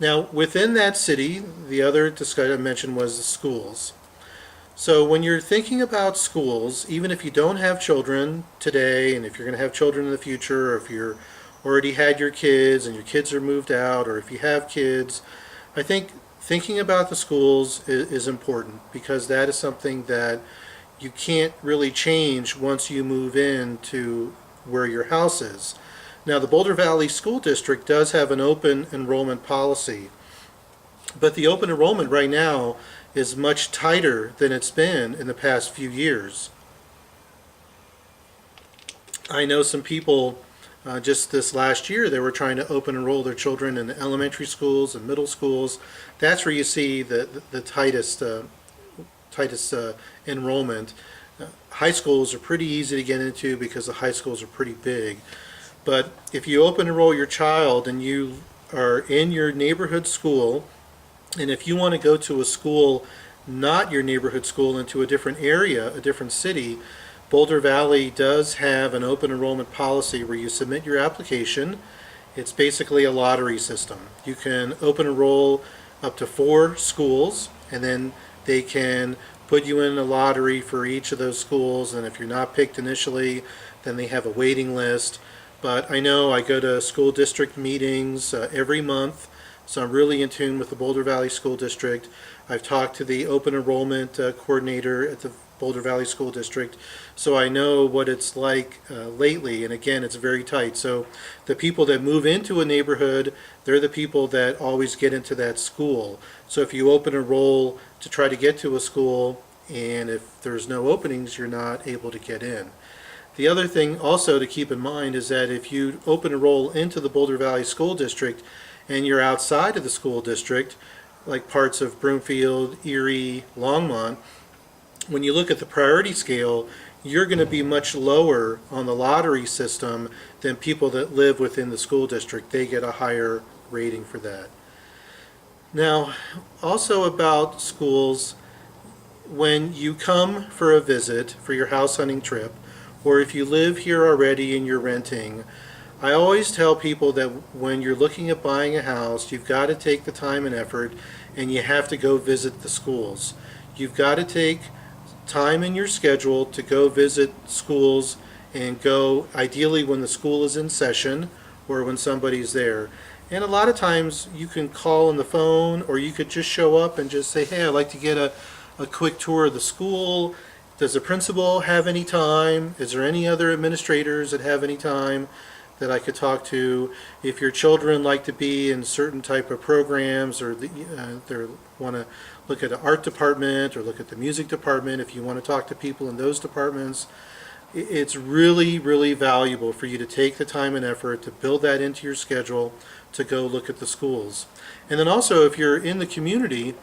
Now, within that city, the other discussion I mentioned was the schools. So when you're thinking about schools, even if you don't have children today, and if you're going to have children in the future, or if you're already had your kids and your kids are moved out, or if you have kids, I think thinking about the schools is important, because that is something that you can't really change once you move in to where your house is. Now, the Boulder Valley School District does have an open enrollment policy, but the open enrollment right now is much tighter than it's been in the past few years. I know some people just this last year, they were trying to open enroll their children in the elementary schools and middle schools. That's where you see the tightest enrollment. High schools are pretty easy to get into because the high schools are pretty big. But if you open enroll your child and you are in your neighborhood school, and if you want to go to a school, not your neighborhood school, into a different area, a different city, Boulder Valley does have an open enrollment policy where you submit your application. It's basically a lottery system. You can open enroll up to 4 schools, and then they can put you in a lottery for each of those schools, and if you're not picked initially, then they have a waiting list. But I know I go to school district meetings every month, so I'm really in tune with the Boulder Valley School District. I've talked to the open enrollment coordinator at the Boulder Valley School District, so I know what it's like lately, and again, it's very tight. So the people that move into a neighborhood, they're the people that always get into that school. So if you open enroll to try to get to a school, and if there's no openings, you're not able to get in. The other thing also to keep in mind is that if you open enroll into the Boulder Valley School District and you're outside of the school district, like parts of Broomfield, Erie, Longmont, when you look at the priority scale, you're going to be much lower on the lottery system than people that live within the school district. They get a higher rating for that. Now, also about schools, when you come for a visit for your house hunting trip, or if you live here already and you're renting, I always tell people that when you're looking at buying a house, you've got to take the time and effort, and you have to go visit the schools. You've got to take time in your schedule to go visit schools, and go ideally when the school is in session or when somebody's there. And a lot of times you can call on the phone, or you could just show up and just say, hey, I'd like to get a quick tour of the school. Does the principal have any time? Is there any other administrators that have any time that I could talk to? If your children like to be in certain type of programs, or they want to look at the art department or look at the music department, if you want to talk to people in those departments, it's really, really valuable for you to take the time and effort to build that into your schedule to go look at the schools. And then also, if you're in the community,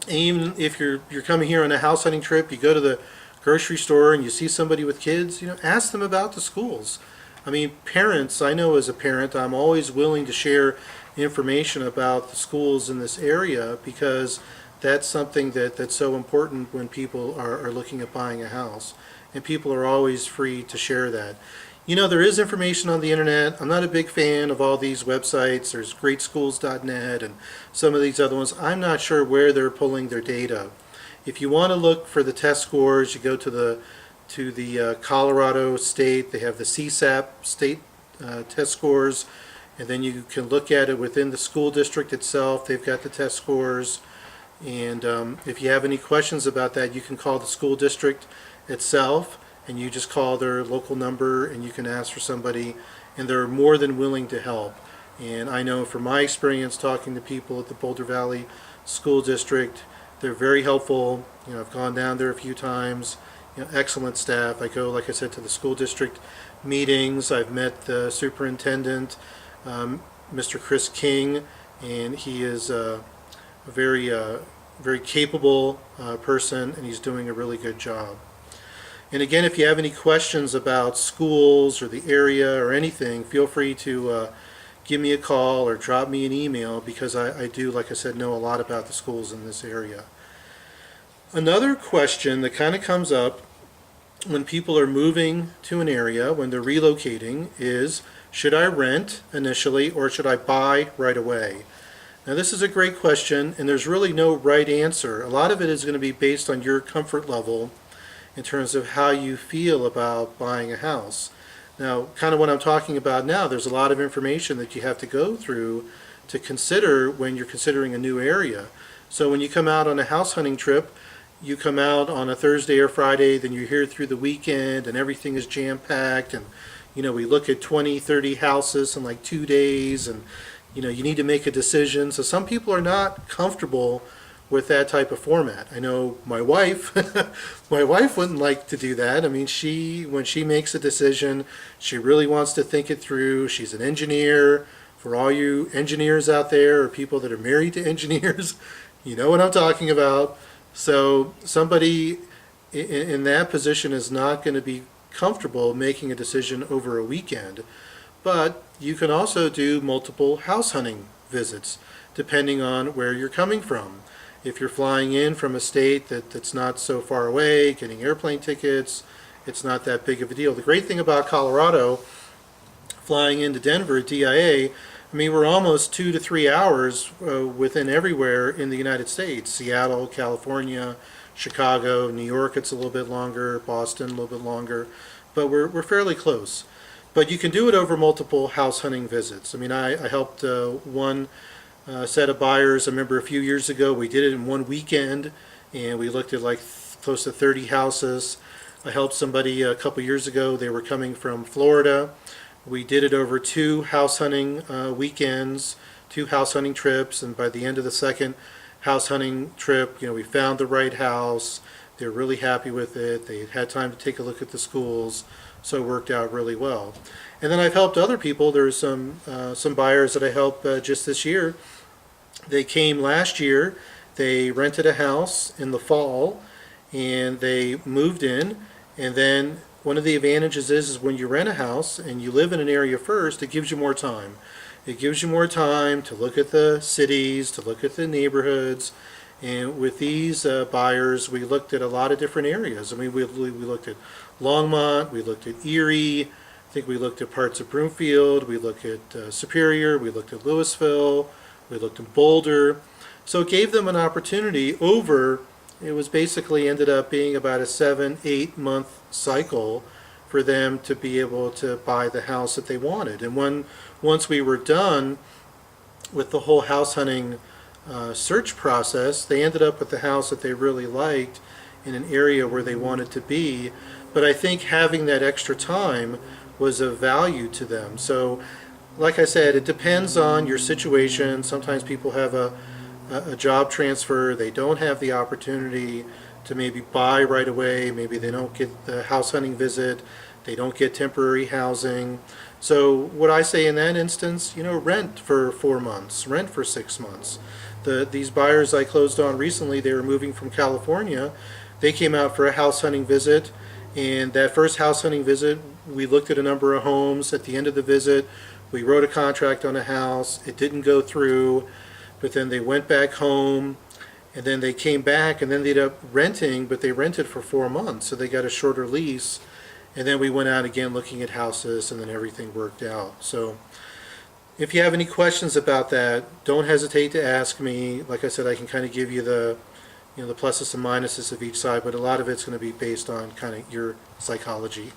even if you're coming here on a house hunting trip, you go to the grocery store and you see somebody with kids, ask them about the schools. I mean, parents, I know as a parent, I'm always willing to share information about the schools in this area, because that's something that's so important when people are looking at buying a house, and people are always free to share that. There is information on the internet. I'm not a big fan of all these websites. There's greatschools.net and some of these other ones. I'm not sure where they're pulling their data. If you want to look for the test scores, you go to the Colorado State. They have the CSAP state test scores, and then you can look at it within the school district itself. They've got the test scores, and if you have any questions about that, you can call the school district itself, and you just call their local number and you can ask for somebody, and they're more than willing to help. And I know from my experience talking to people at the Boulder Valley School District, they're very helpful. I've gone down there a few times. Excellent staff. I go, like I said, to the school district meetings. I've met the superintendent, Mr. Chris King, and he is a very capable person, and he's doing a really good job. And again, if you have any questions about schools or the area or anything, feel free to give me a call or drop me an email, because I do, like I said, know a lot about the schools in this area. Another question that kind of comes up when people are moving to an area, when they're relocating, is should I rent initially or should I buy right away? Now this is a great question, and there's really no right answer. A lot of it is going to be based on your comfort level in terms of how you feel about buying a house. Now, kind of what I'm talking about now, there's a lot of information that you have to go through to consider when you're considering a new area. So when you come out on a house hunting trip, you come out on a Thursday or Friday, then you're here through the weekend and everything is jam-packed, and we look at 20, 30 houses in like 2 days, and you need to make a decision. So some people are not comfortable with that type of format. I know my wife, my wife wouldn't like to do that. I mean, when she makes a decision, she really wants to think it through. She's an engineer. For all you engineers out there or people that are married to engineers, you know what I'm talking about. So somebody in that position is not going to be comfortable making a decision over a weekend. But you can also do multiple house hunting visits depending on where you're coming from. If you're flying in from a state that's not so far away, getting airplane tickets, it's not that big of a deal. The great thing about Colorado, flying into Denver at DIA, I mean, we're almost 2 to 3 hours within everywhere in the United States. Seattle, California, Chicago, New York, it's a little bit longer, Boston, a little bit longer, but we're fairly close. But you can do it over multiple house hunting visits. I mean, I helped one set of buyers. I remember a few years ago we did it in one weekend, and we looked at like close to 30 houses. I helped somebody a couple years ago. They were coming from Florida. We did it over 2 house hunting weekends, 2 house hunting trips, and by the end of the second house hunting trip, we found the right house. They were really happy with it. They had time to take a look at the schools, so it worked out really well. And then I've helped other people. There's some buyers that I helped just this year. They came last year, they rented a house in the fall, and they moved in, and then one of the advantages is when you rent a house and you live in an area first, it gives you more time. It gives you more time to look at the cities, to look at the neighborhoods, and with these buyers, we looked at a lot of different areas. I mean, we looked at Longmont, we looked at Erie, I think we looked at parts of Broomfield, we looked at Superior, we looked at Louisville, we looked at Boulder. So it gave them an opportunity it was basically ended up being about a 7-8 month cycle for them to be able to buy the house that they wanted. And once we were done with the whole house hunting search process, they ended up with the house that they really liked in an area where they wanted to be. But I think having that extra time was of value to them. So like I said, it depends on your situation. Sometimes people have a job transfer. They don't have the opportunity to maybe buy right away. Maybe they don't get the house hunting visit. They don't get temporary housing. So what I say in that instance, rent for 4 months, rent for 6 months. These buyers I closed on recently, they were moving from California. They came out for a house hunting visit, and that first house hunting visit, we looked at a number of homes. At the end of the visit, we wrote a contract on a house. It didn't go through, but then they went back home, and then they came back, and then they ended up renting, but they rented for 4 months, so they got a shorter lease. And then we went out again looking at houses, and then everything worked out. So if you have any questions about that, don't hesitate to ask me. Like I said, I can kind of give you the pluses and minuses of each side, but a lot of it's going to be based on kind of your psychology.